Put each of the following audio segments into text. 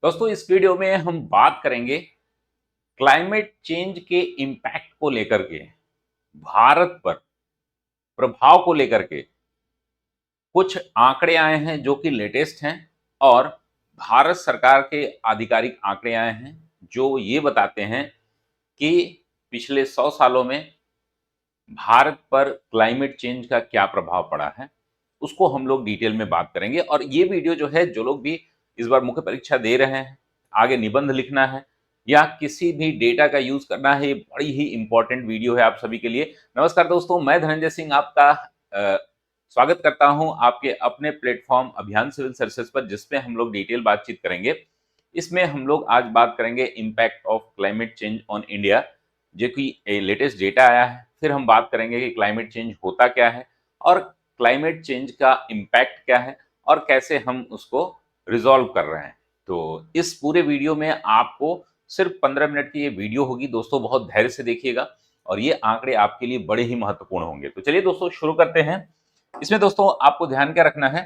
दोस्तों इस वीडियो में हम बात करेंगे क्लाइमेट चेंज के इम्पैक्ट को लेकर के, भारत पर प्रभाव को लेकर के। कुछ आंकड़े आए हैं जो कि लेटेस्ट हैं और भारत सरकार के आधिकारिक आंकड़े आए हैं जो ये बताते हैं कि पिछले 100 सालों में भारत पर क्लाइमेट चेंज का क्या प्रभाव पड़ा है। उसको हम लोग डिटेल में बात करेंगे और ये वीडियो जो है, जो लोग भी इस बार मुख्य परीक्षा दे रहे हैं, आगे निबंध लिखना है या किसी भी डेटा का यूज करना है, ये बड़ी ही इंपॉर्टेंट वीडियो है आप सभी के लिए। नमस्कार दोस्तों, मैं धनंजय सिंह आपका स्वागत करता हूं आपके अपने प्लेटफॉर्म अभियान सिविल सर्विसेज पर, जिसमें हम लोग डिटेल बातचीत करेंगे। इसमें हम लोग आज बात करेंगे impact of climate change on India, जो कि लेटेस्ट डेटा आया है। फिर हम बात करेंगे कि क्लाइमेट चेंज होता क्या है और क्लाइमेट चेंज का इम्पैक्ट क्या है और कैसे हम उसको रिजॉल्व कर रहे हैं। तो इस पूरे वीडियो में आपको सिर्फ 15 मिनट की ये वीडियो होगी दोस्तों, बहुत धैर्य से देखिएगा और ये आंकड़े आपके लिए बड़े ही महत्वपूर्ण होंगे। तो चलिए दोस्तों शुरू करते हैं। इसमें दोस्तों आपको ध्यान क्या रखना है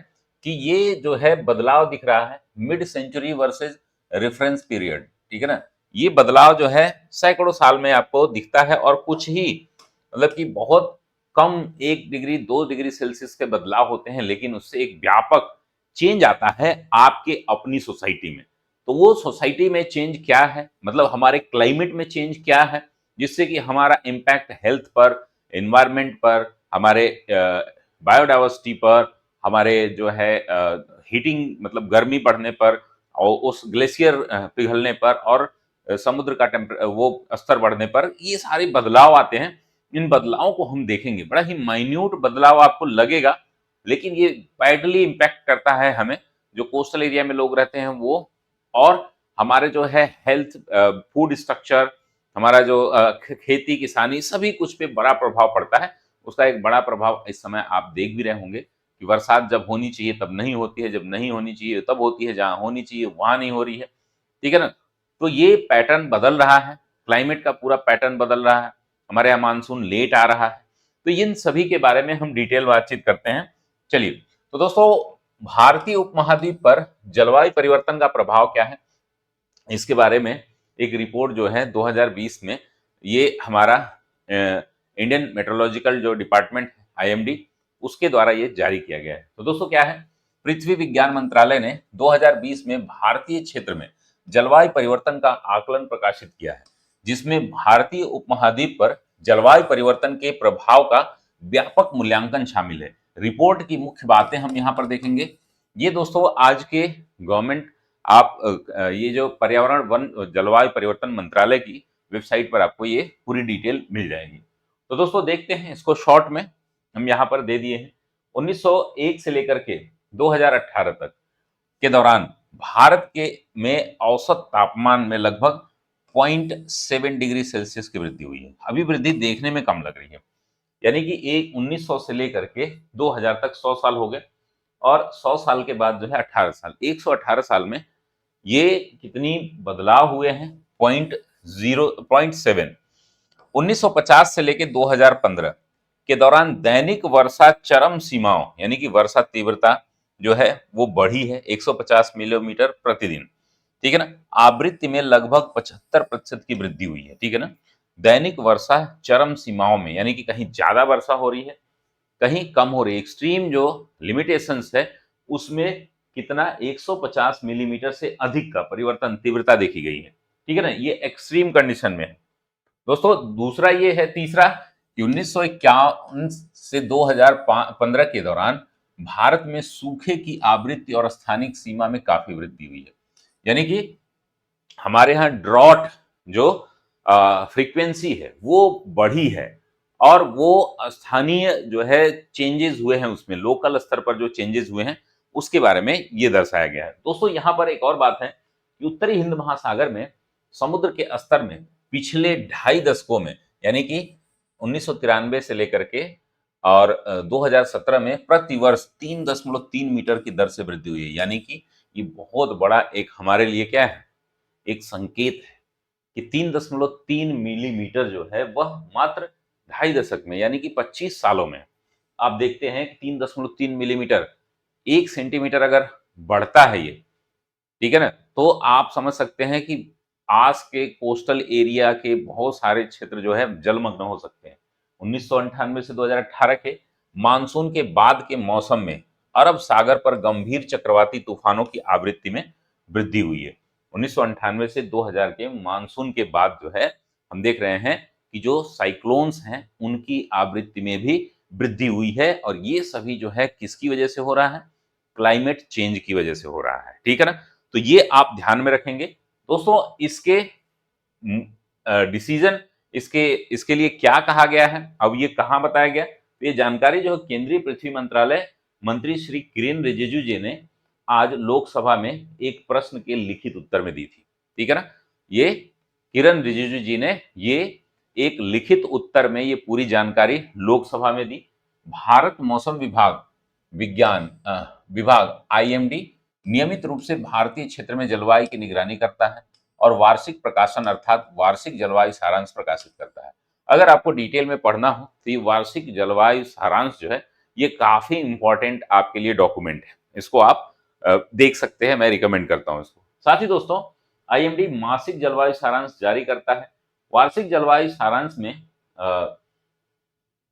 कि ये जो है बदलाव दिख रहा है mid century versus reference period, ठीक है ना। ये बदलाव जो है सैकड़ों साल में आपको दिखता है और कुछ ही मतलब कि बहुत कम 1 डिग्री 2 डिग्री सेल्सियस के बदलाव होते हैं, लेकिन उससे एक व्यापक चेंज आता है आपके अपनी सोसाइटी में। तो वो सोसाइटी में चेंज क्या है, मतलब हमारे क्लाइमेट में चेंज क्या है, जिससे कि हमारा इम्पैक्ट हेल्थ पर, एनवायरमेंट पर, हमारे बायोडाइवर्सिटी पर, हमारे जो है हीटिंग मतलब गर्मी बढ़ने पर और उस ग्लेशियर पिघलने पर और समुद्र का वो स्तर बढ़ने पर ये सारे बदलाव आते हैं। इन बदलावों को हम देखेंगे, बड़ा ही माइन्यूट बदलाव आपको लगेगा, लेकिन ये बैडली इम्पैक्ट करता है हमें जो कोस्टल एरिया में लोग रहते हैं वो, और हमारे जो है हेल्थ, फूड स्ट्रक्चर, हमारा जो खेती किसानी, सभी कुछ पे बड़ा प्रभाव पड़ता है। उसका एक बड़ा प्रभाव इस समय आप देख भी रहे होंगे कि बरसात जब होनी चाहिए तब नहीं होती है, जब नहीं होनी चाहिए तब होती है, जहां होनी चाहिए वहां नहीं हो रही है, ठीक है ना। तो ये पैटर्न बदल रहा है, क्लाइमेट का पूरा पैटर्न बदल रहा है, हमारे यहाँ मानसून लेट आ रहा है। तो इन सभी के बारे में हम डिटेल बातचीत करते हैं। चलिए, तो दोस्तों भारतीय उपमहाद्वीप पर जलवायु परिवर्तन का प्रभाव क्या है, इसके बारे में एक रिपोर्ट जो है 2020 में, ये हमारा इंडियन मेट्रोलॉजिकल जो डिपार्टमेंट है आईएमडी, उसके द्वारा ये जारी किया गया है। तो दोस्तों क्या है, पृथ्वी विज्ञान मंत्रालय ने 2020 में भारतीय क्षेत्र में जलवायु परिवर्तन का आकलन प्रकाशित किया है, जिसमें भारतीय उपमहाद्वीप पर जलवायु परिवर्तन के प्रभाव का व्यापक मूल्यांकन शामिल है। रिपोर्ट की मुख्य बातें हम यहाँ पर देखेंगे। ये दोस्तों आज के गवर्नमेंट, आप ये जो पर्यावरण वन जलवायु परिवर्तन मंत्रालय की वेबसाइट पर आपको ये पूरी डिटेल मिल जाएगी। तो दोस्तों देखते हैं इसको, शॉर्ट में हम यहाँ पर दे दिए हैं। 1901 से लेकर के 2018 तक के दौरान भारत के में औसत तापमान में लगभग 0.7 डिग्री सेल्सियस की वृद्धि हुई है। अभी वृद्धि देखने में कम लग रही है, यानी कि एक 1900 से लेकर के 2000 तक 100 साल हो गए और 100 साल के बाद जो है 18 साल, 118 साल में ये कितनी बदलाव हुए हैं, 0.7। 1950 से लेकर 2015 के दौरान दैनिक वर्षा चरम सीमाओं, यानी कि वर्षा तीव्रता जो है वो बढ़ी है 150 मिलीमीटर प्रतिदिन, ठीक है ना। आवृत्ति में लगभग 75% की वृद्धि हुई है, ठीक है ना। दैनिक वर्षा चरम सीमाओं में, यानी कि कहीं ज्यादा वर्षा हो रही है, कहीं कम हो रही है। एक्सट्रीम जो लिमिटेशंस है उसमें कितना 150 मिलीमीटर से अधिक का परिवर्तन तीव्रता देखी गई है, ठीक है ना। ये एक्सट्रीम कंडीशन में है दोस्तों। दूसरा ये है, तीसरा, कि 1951 से 2015 के दौरान भारत में सूखे की आवृत्ति और स्थानिक सीमा में काफी वृद्धि हुई है, यानी कि हमारे यहाँ ड्रॉट जो फ्रीक्वेंसी है वो बढ़ी है और वो स्थानीय जो है चेंजेस हुए हैं, उसमें लोकल स्तर पर जो चेंजेस हुए हैं उसके बारे में ये दर्शाया गया है। दोस्तों यहाँ पर एक और बात है कि उत्तरी हिंद महासागर में समुद्र के स्तर में पिछले 2.5 दशकों में, यानी कि 1993 से लेकर के और 2017 में प्रतिवर्ष 3.3 मीटर की दर से वृद्धि हुई है, यानी कि ये बहुत बड़ा एक हमारे लिए क्या है, एक संकेत है कि 3.3 मिलीमीटर जो है वह मात्र 2.5 दशक में, यानी कि 25 सालों में आप देखते हैं कि 3.3 मिलीमीटर, 1 सेंटीमीटर अगर बढ़ता है ये, ठीक है ना? तो आप समझ सकते हैं कि आस के कोस्टल एरिया के बहुत सारे क्षेत्र जो है जलमग्न हो सकते हैं। 1998 से 2018 के मानसून के बाद के मौसम में अरब सागर पर गंभीर चक्रवाती तूफानों की आवृत्ति में वृद्धि हुई है। 1998 से 2000 के मानसून के बाद जो है हम देख रहे हैं कि जो साइक्लोन्स हैं उनकी आवृत्ति में भी वृद्धि हुई है और ये सभी जो है किसकी वजह से हो रहा है? क्लाइमेट चेंज की वजह से हो रहा है। ठीक है ना? तो ये आप ध्यान में रखेंगे। दोस्तों इसके डिसीजन इसके इसके लिए क्या कहा गया है, अब ये कहाँ बताया गया? तो ये जानकारी जो है केंद्रीय पृथ्वी मंत्रालय मंत्री श्री किरेन रिजिजू जी ने आज लोकसभा में एक प्रश्न के लिखित उत्तर में दी थी। ठीक है ना? ये किरण रिजिजू जी ने ये एक लिखित उत्तर में ये पूरी जानकारी लोकसभा में दी। भारत मौसम विभाग विज्ञान विभाग आईएमडी नियमित रूप से भारतीय क्षेत्र में जलवायु की निगरानी करता है और वार्षिक प्रकाशन अर्थात वार्षिक जलवायु सारांश प्रकाशित करता है। अगर आपको डिटेल में पढ़ना हो तो ये वार्षिक जलवायु सारांश जो है ये काफी इंपॉर्टेंट आपके लिए डॉक्यूमेंट है। इसको आप देख सकते हैं, मैं रिकमेंड करता हूं इसको। साथ ही दोस्तों आईएमडी मासिक जलवायु सारांश जारी करता है। वार्षिक जलवायु सारांश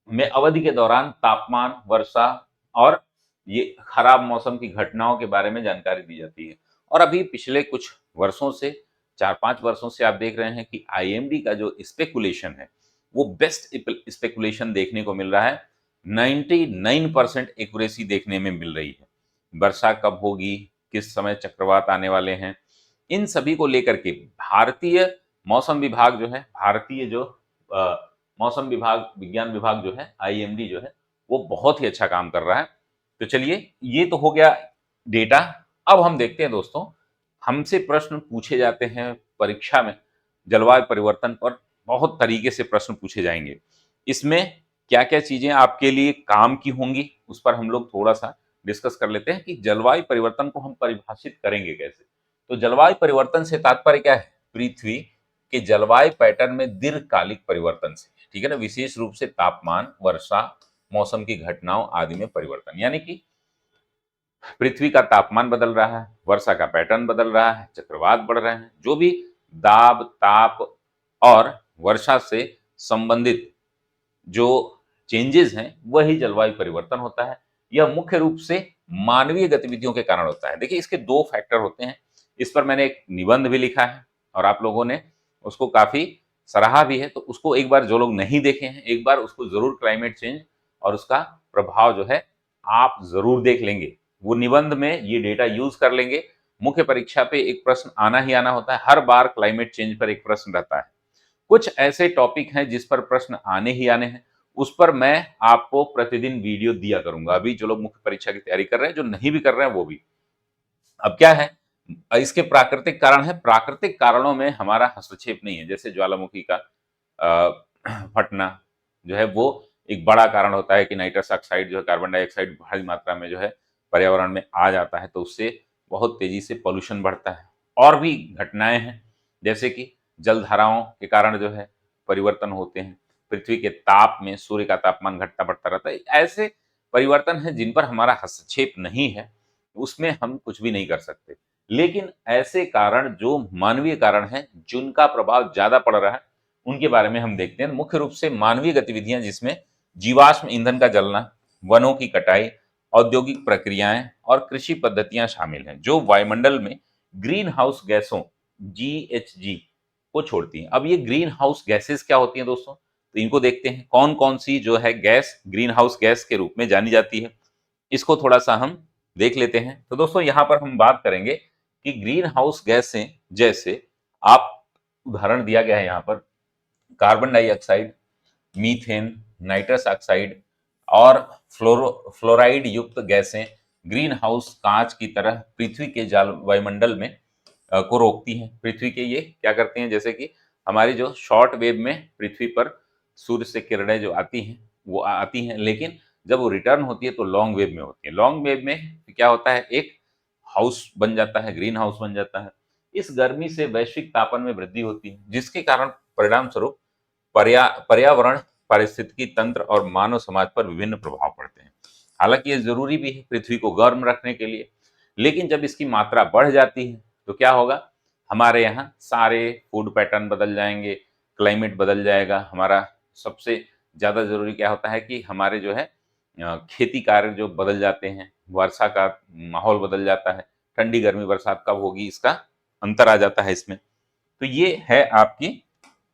में अवधि के दौरान तापमान, वर्षा और ये खराब मौसम की घटनाओं के बारे में जानकारी दी जाती है। और अभी पिछले कुछ वर्षों से 4-5 वर्षों से आप देख रहे हैं कि आईएमडी का जो स्पेकुलेशन है वो बेस्ट स्पेकुलेशन देखने को मिल रहा है। 99% एक्यूरेसी देखने में मिल रही है। वर्षा कब होगी, किस समय चक्रवात आने वाले हैं, इन सभी को लेकर के भारतीय मौसम विभाग जो है, भारतीय जो मौसम विभाग विज्ञान विभाग जो है आईएमडी जो है वो बहुत ही अच्छा काम कर रहा है। तो चलिए ये तो हो गया डेटा। अब हम देखते हैं दोस्तों, हमसे प्रश्न पूछे जाते हैं परीक्षा में जलवायु परिवर्तन पर, बहुत तरीके से प्रश्न पूछे जाएंगे। इसमें क्या क्या चीजें आपके लिए काम की होंगी उस पर हम लोग थोड़ा सा डिस्कस कर लेते हैं कि जलवायु परिवर्तन को हम परिभाषित करेंगे कैसे। तो जलवायु परिवर्तन से तात्पर्य क्या है? पृथ्वी के जलवायु पैटर्न में दीर्घकालिक परिवर्तन से। ठीक है ना? विशेष रूप से तापमान, वर्षा, मौसम की घटनाओं आदि में परिवर्तन, यानी कि पृथ्वी का तापमान बदल रहा है, वर्षा का पैटर्न बदल रहा है, चक्रवात बढ़ रहे हैं, जो भी दाब, ताप और वर्षा से संबंधित जो चेंजेस हैं वही जलवायु परिवर्तन होता है। यह मुख्य रूप से मानवीय गतिविधियों के कारण होता है। देखिए इसके दो फैक्टर होते हैं। इस पर मैंने एक निबंध भी लिखा है और आप लोगों ने उसको काफी सराहा भी है, तो उसको एक बार जो लोग नहीं देखे हैं एक बार उसको जरूर क्लाइमेट चेंज और उसका प्रभाव जो है आप जरूर देख लेंगे। वो निबंध में ये डेटा यूज कर लेंगे। मुख्य परीक्षा पे एक प्रश्न आना ही आना होता है, हर बार क्लाइमेट चेंज पर एक प्रश्न रहता है। कुछ ऐसे टॉपिक हैं जिस पर प्रश्न आने ही आने हैं, उस पर मैं आपको प्रतिदिन वीडियो दिया करूंगा। अभी जो लोग मुख्य परीक्षा की तैयारी कर रहे हैं, जो नहीं भी कर रहे हैं वो भी। अब क्या है, इसके प्राकृतिक कारण है। प्राकृतिक कारणों में हमारा हस्तक्षेप नहीं है। जैसे ज्वालामुखी का फटना जो है वो एक बड़ा कारण होता है कि नाइट्रस ऑक्साइड जो है, कार्बन डाइऑक्साइड भारी मात्रा में जो है पर्यावरण में आ जाता है, तो उससे बहुत तेजी से पॉल्यूशन बढ़ता है। और भी घटनाएं हैं जैसे कि जलधाराओं के कारण जो है परिवर्तन होते हैं। पृथ्वी के ताप में सूर्य का तापमान घटता बढ़ता रहता है। ऐसे परिवर्तन हैं जिन पर हमारा हस्तक्षेप नहीं है, उसमें हम कुछ भी नहीं कर सकते। लेकिन ऐसे कारण जो मानवीय कारण हैं, जिनका प्रभाव ज्यादा पड़ रहा है, उनके बारे में हम देखते हैं। मुख्य रूप से मानवीय गतिविधियां जिसमें जीवाश्म ईंधन का जलना, वनों की कटाई, औद्योगिक प्रक्रियाएं और कृषि पद्धतियां शामिल हैं, जो वायुमंडल में ग्रीन हाउस गैसों जीएचजी को छोड़ती हैं। अब ये ग्रीन हाउस गैसेस क्या होती हैं दोस्तों? तो इनको देखते हैं कौन कौन सी जो है गैस ग्रीन हाउस गैस के रूप में जानी जाती है, इसको थोड़ा सा हम देख लेते हैं। तो दोस्तों यहां पर हम बात करेंगे कि ग्रीन हाउस गैसें, जैसे आप उदाहरण दिया गया है यहां पर, carbon dioxide, methane, nitrous oxide और फ्लोराइड युक्त गैसें ग्रीन हाउस कांच की तरह पृथ्वी के जल वायुमंडल में को रोकती हैं। पृथ्वी के ये क्या करते हैं, जैसे कि हमारी जो शॉर्ट वेव में पृथ्वी पर सूर्य से किरणें जो आती हैं वो आती हैं, लेकिन जब वो रिटर्न होती है तो लॉन्ग वेव में होती है। लॉन्ग वेव में क्या होता है, एक हाउस बन जाता है, ग्रीन हाउस बन जाता है। इस गर्मी से वैश्विक तापमान में वृद्धि होती है, जिसके कारण परिणाम स्वरूप पर्यावरण, पारिस्थितिकी तंत्र और मानव समाज पर विभिन्न प्रभाव पड़ते हैं। हालांकि ये जरूरी भी है पृथ्वी को गर्म रखने के लिए, लेकिन जब इसकी मात्रा बढ़ जाती है तो क्या होगा, हमारे यहाँ सारे फूड पैटर्न बदल जाएंगे, क्लाइमेट बदल जाएगा। हमारा सबसे ज़्यादा ज़रूरी क्या होता है कि हमारे जो है खेती कार्य जो बदल जाते हैं, वर्षा का माहौल बदल जाता है, ठंडी गर्मी बरसात कब होगी इसका अंतर आ जाता है इसमें। तो ये है आपकी,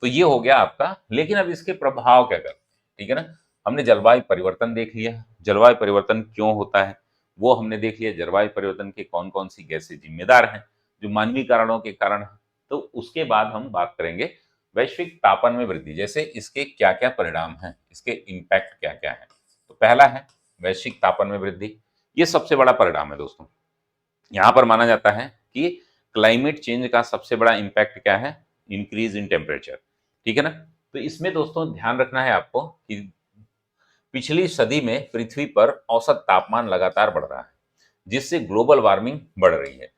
तो ये हो गया आपका। लेकिन अब इसके प्रभाव क्या करते हैं, ठीक है ना। हमने जलवायु परिवर्तन देख लिया, जलवायु परिवर्तन क्यों होता है वो हमने देख लिया, जलवायु परिवर्तन के कौन कौन सी गैसें जिम्मेदार हैं जो मानवीय कारणों के कारण है। तो उसके बाद हम बात करेंगे वैश्विक तापमान में वृद्धि, जैसे इसके क्या क्या परिणाम हैं, इसके इम्पैक्ट क्या क्या है। तो पहला है वैश्विक तापमान में वृद्धि, ये सबसे बड़ा परिणाम है दोस्तों। यहाँ पर माना जाता है कि क्लाइमेट चेंज का सबसे बड़ा इम्पैक्ट क्या है, इंक्रीज इन टेम्परेचर, ठीक है ना। तो इसमें दोस्तों ध्यान रखना है आपको कि पिछली सदी में पृथ्वी पर औसत तापमान लगातार बढ़ रहा है, जिससे ग्लोबल वार्मिंग बढ़ रही है,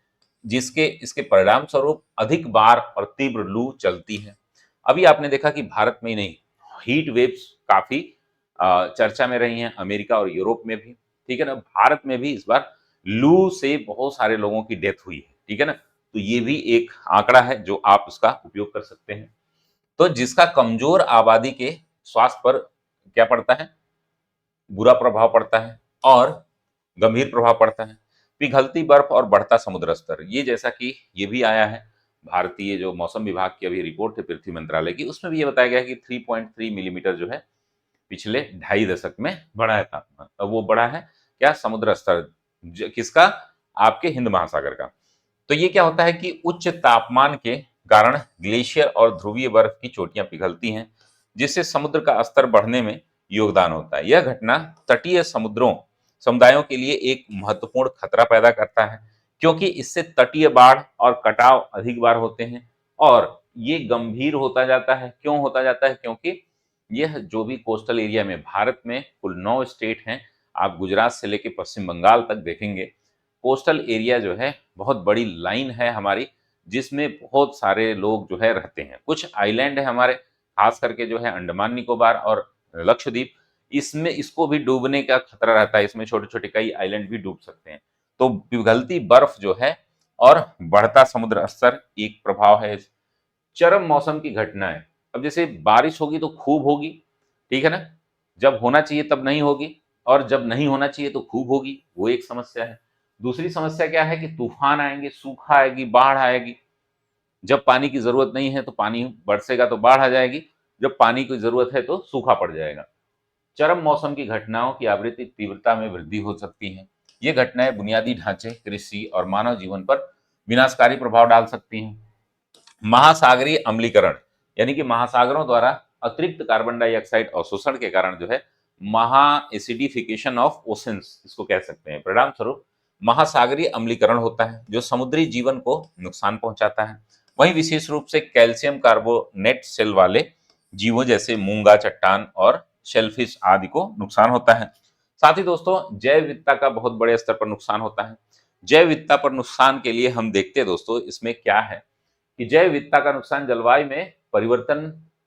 जिसके इसके परिणाम स्वरूप अधिक बार और तीव्र लू चलती है। अभी आपने देखा कि भारत में ही नहीं, हीट वेव्स काफी चर्चा में रही हैं, अमेरिका और यूरोप में भी, ठीक है ना। भारत में भी इस बार लू से बहुत सारे लोगों की डेथ हुई है, ठीक है ना। तो ये भी एक आंकड़ा है जो आप उसका उपयोग कर सकते हैं। तो जिसका कमजोर आबादी के स्वास्थ्य पर क्या पड़ता है, बुरा प्रभाव पड़ता है और गंभीर प्रभाव पड़ता है। पिघलती बर्फ और बढ़ता समुद्र स्तर, ये जैसा कि ये भी आया है, भारतीय जो मौसम विभाग की अभी रिपोर्ट है पृथ्वी मंत्रालय की, उसमें भी ये बताया गया है कि 3.3 मिलीमीटर जो है पिछले 2.5 दशक में बढ़ा है तापमान। अब वो बढ़ा है क्या, समुद्र स्तर किसका, आपके हिंद महासागर का। तो ये क्या होता है कि उच्च तापमान के कारण ग्लेशियर और ध्रुवीय बर्फ की चोटियां पिघलती हैं, जिससे समुद्र का स्तर बढ़ने में योगदान होता है। यह घटना तटीय समुद्रों समुदायों के लिए एक महत्वपूर्ण खतरा पैदा करता है, क्योंकि इससे तटीय बाढ़ और कटाव अधिक बार होते हैं और ये गंभीर होता जाता है। क्यों होता जाता है, क्योंकि यह जो भी कोस्टल एरिया में, भारत में कुल 9 स्टेट हैं, आप गुजरात से लेकर पश्चिम बंगाल तक देखेंगे, कोस्टल एरिया जो है बहुत बड़ी लाइन है हमारी, जिसमें बहुत सारे लोग जो है रहते हैं। कुछ आइलैंड है हमारे, खास करके जो है अंडमान निकोबार और लक्षद्वीप, इसमें इसको भी डूबने का खतरा रहता है, इसमें छोटे छोटे कई आइलैंड भी डूब सकते हैं। तो पिघलती बर्फ जो है और बढ़ता समुद्र स्तर एक प्रभाव है। चरम मौसम की घटनाएं, अब जैसे बारिश होगी तो खूब होगी, ठीक है ना, जब होना चाहिए तब नहीं होगी, और जब नहीं होना चाहिए तो खूब होगी, वो एक समस्या है। दूसरी समस्या क्या है कि तूफान आएंगे, सूखा आएगी, बाढ़ आएगी। जब पानी की जरूरत नहीं है तो पानी बरसेगा तो बाढ़ आ जाएगी, जब पानी की जरूरत है तो सूखा पड़ जाएगा। चरम मौसम की घटनाओं की आवृत्ति तीव्रता में वृद्धि हो सकती है। ये घटनाएं बुनियादी ढांचे, कृषि और मानव जीवन पर विनाशकारी प्रभाव डाल सकती हैं। महासागरीय अम्लीकरण, यानी कि महासागरों द्वारा अतिरिक्त कार्बन डाइऑक्साइड अवशोषण के कारण जो है महा एसिडिफिकेशन ऑफ ओशंस इसको कह सकते हैं, परिणाम स्वरूप महासागरीय अम्लीकरण होता है जो समुद्री जीवन को नुकसान पहुंचाता है। वहीं विशेष रूप से कैल्शियम कार्बोनेट सेल वाले जीवों जैसे मूंगा, चट्टान और शेलफिश आदि को नुकसान होता है। साथ ही दोस्तों जैव विविधता का बहुत बड़े स्तर पर नुकसान होता है। जैव विविधता पर नुकसान के लिए हम देखते हैं दोस्तों इसमें क्या है कि जैव विविधता का नुकसान जलवायु में परिवर्तन,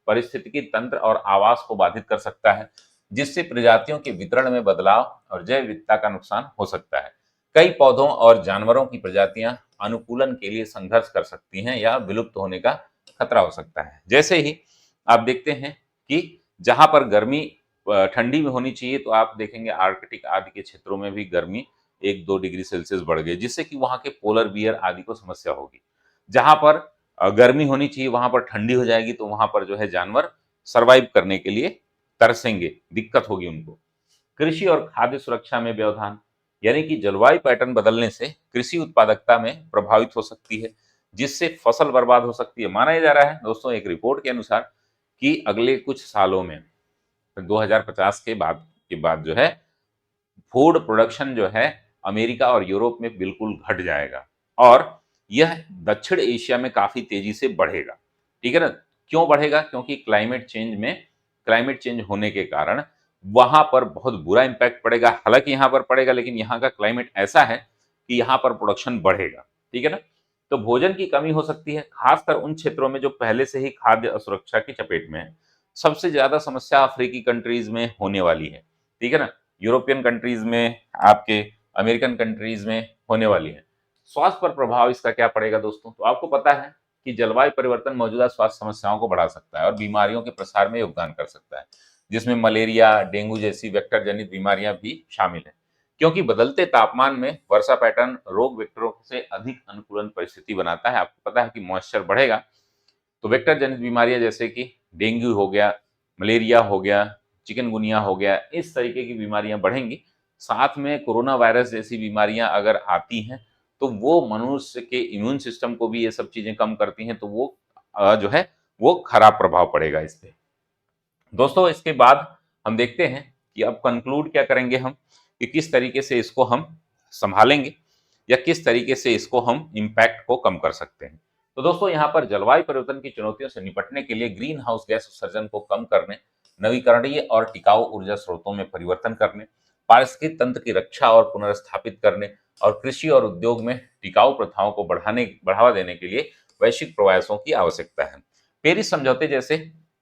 पारिस्थितिकी तंत्र और आवास को बाधित कर सकता है, जिससे प्रजातियों के वितरण में बदलाव और जैव विविधता का नुकसान हो सकता है। कई पौधों और जानवरों की प्रजातियां अनुकूलन के लिए संघर्ष कर सकती हैं या विलुप्त होने का खतरा हो सकता है। जैसे ही आप देखते हैं कि जहां पर गर्मी ठंडी में होनी चाहिए, तो आप देखेंगे आर्कटिक आदि के क्षेत्रों में भी गर्मी 1-2 डिग्री सेल्सियस बढ़ गई, जिससे कि वहां के पोलर बियर आदि को समस्या होगी। जहां पर गर्मी होनी चाहिए वहां पर ठंडी हो जाएगी, तो वहां पर जो है जानवर सरवाइव करने के लिए तरसेंगे, दिक्कत होगी उनको। कृषि और खाद्य सुरक्षा में व्यवधान, यानी कि जलवायु पैटर्न बदलने से कृषि उत्पादकता में प्रभावित हो सकती है, जिससे फसल बर्बाद हो सकती है। माना जा रहा है दोस्तों एक रिपोर्ट के अनुसार कि अगले कुछ सालों में 2050 के बाद जो है फूड प्रोडक्शन जो है अमेरिका और यूरोप में बिल्कुल घट जाएगा और यह दक्षिण एशिया में काफी तेजी से बढ़ेगा, ठीक है ना। क्यों बढ़ेगा, क्योंकि क्लाइमेट चेंज होने के कारण वहां पर बहुत बुरा इंपैक्ट पड़ेगा। हालांकि यहाँ पर पड़ेगा, लेकिन यहाँ का क्लाइमेट ऐसा है कि यहाँ पर प्रोडक्शन बढ़ेगा, ठीक है ना। तो भोजन की कमी हो सकती है, खासकर उन क्षेत्रों में जो पहले से ही खाद्य असुरक्षा की चपेट में है। सबसे ज्यादा समस्या अफ्रीकी कंट्रीज में होने वाली है, ठीक है ना, यूरोपियन कंट्रीज में, आपके अमेरिकन कंट्रीज में होने वाली है। स्वास्थ्य पर प्रभाव इसका क्या पड़ेगा दोस्तों? तो आपको पता है कि जलवायु परिवर्तन मौजूदा स्वास्थ्य समस्याओं को बढ़ा सकता है और बीमारियों के प्रसार में योगदान कर सकता है, जिसमें मलेरिया, डेंगू जैसी वेक्टर जनित बीमारियां भी शामिल हैं। क्योंकि बदलते तापमान में वर्षा पैटर्न रोग वेक्टरों से अधिक अनुकूलन परिस्थिति बनाता है। आपको पता है कि मॉइस्चर बढ़ेगा तो वेक्टर जनित बीमारियां जैसे कि डेंगू हो गया, मलेरिया हो गया, चिकनगुनिया हो गया, इस तरीके की बीमारियां बढ़ेंगी। साथ में कोरोना वायरस जैसी बीमारियां अगर आती हैं तो वो मनुष्य के इम्यून सिस्टम को भी ये सब चीजें कम करती हैं, तो वो जो है वो खराब प्रभाव पड़ेगा इस पे। दोस्तों इसके बाद हम देखते हैं कि अब कंक्लूड क्या करेंगे हम, कि किस तरीके से इसको हम संभालेंगे या किस तरीके से इसको हम इम्पैक्ट को कम कर सकते हैं। तो दोस्तों यहाँ पर जलवायु परिवर्तन की चुनौतियों से निपटने के लिए ग्रीन हाउस गैस उत्सर्जन को कम करने, नवीकरणीय और टिकाऊ ऊर्जा स्रोतों में परिवर्तन करने, पारिस्थितिक तंत्र की रक्षा और पुनर्स्थापित करने और कृषि और उद्योग में टिकाऊ प्रथाओं को बढ़ावा देने के लिए वैश्विक प्रयासों की आवश्यकता है। पेरिस समझौते जैसे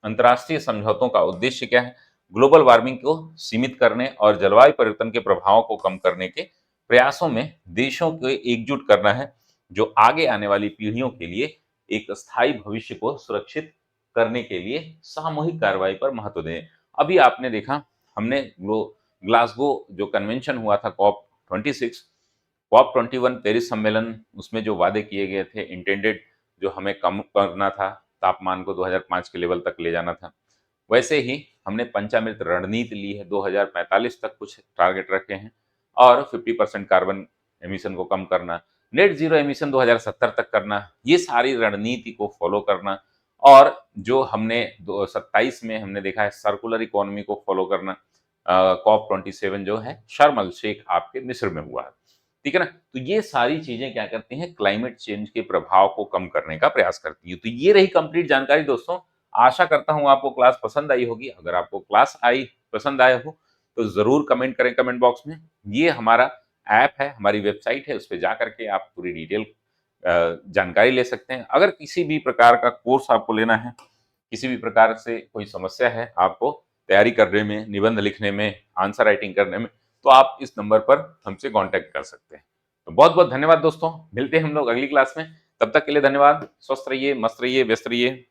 अंतर्राष्ट्रीय समझौतों का उद्देश्य क्या है? ग्लोबल वार्मिंग को सीमित करने और जलवायु परिवर्तन के प्रभावों को कम करने के प्रयासों में देशों को एकजुट करना है, जो आगे आने वाली पीढ़ियों के लिए एक स्थायी भविष्य को सुरक्षित करने के लिए सामूहिक कार्रवाई पर महत्व दें। अभी आपने देखा, हमने ग्लासगो जो कन्वेंशन हुआ था COP26, COP21 पेरिस सम्मेलन, उसमें जो वादे किए गए थे इंटेंडेड, जो हमें कम करना था, तापमान को 2005 के लेवल तक ले जाना था, वैसे ही हमने पंचामृत रणनीति ली है, 2045 तक कुछ टारगेट रखे हैं और 50% कार्बन एमिशन को कम करना, नेट जीरो एमिशन 2070 तक करना, ये सारी रणनीति को फॉलो करना। और जो हमने 27 में हमने देखा है सर्कुलर इकोनॉमी को फॉलो करना। COP27 जो है शर्म अल शेख आपके मिस्र में हुआ है, ठीक है ना। तो ये सारी चीजें क्या करती हैं, क्लाइमेट चेंज के प्रभाव को कम करने का प्रयास करती है। तो ये रही कंप्लीट जानकारी दोस्तों। आशा करता हूं आपको क्लास पसंद आई होगी। अगर आपको क्लास पसंद आया हो तो जरूर कमेंट करें कमेंट बॉक्स में। ये हमारा ऐप है, हमारी वेबसाइट है, उस पर जा करके आप पूरी डिटेल जानकारी ले सकते हैं। अगर किसी भी प्रकार का कोर्स आपको लेना है, किसी भी प्रकार से कोई समस्या है आपको तैयारी करने में, निबंध लिखने में, आंसर राइटिंग करने में, तो आप इस नंबर पर हमसे कांटेक्ट कर सकते हैं। तो बहुत बहुत धन्यवाद दोस्तों, मिलते हैं हम लोग अगली क्लास में। तब तक के लिए धन्यवाद। स्वस्थ रहिए, मस्त रहिए, व्यस्त रहिए।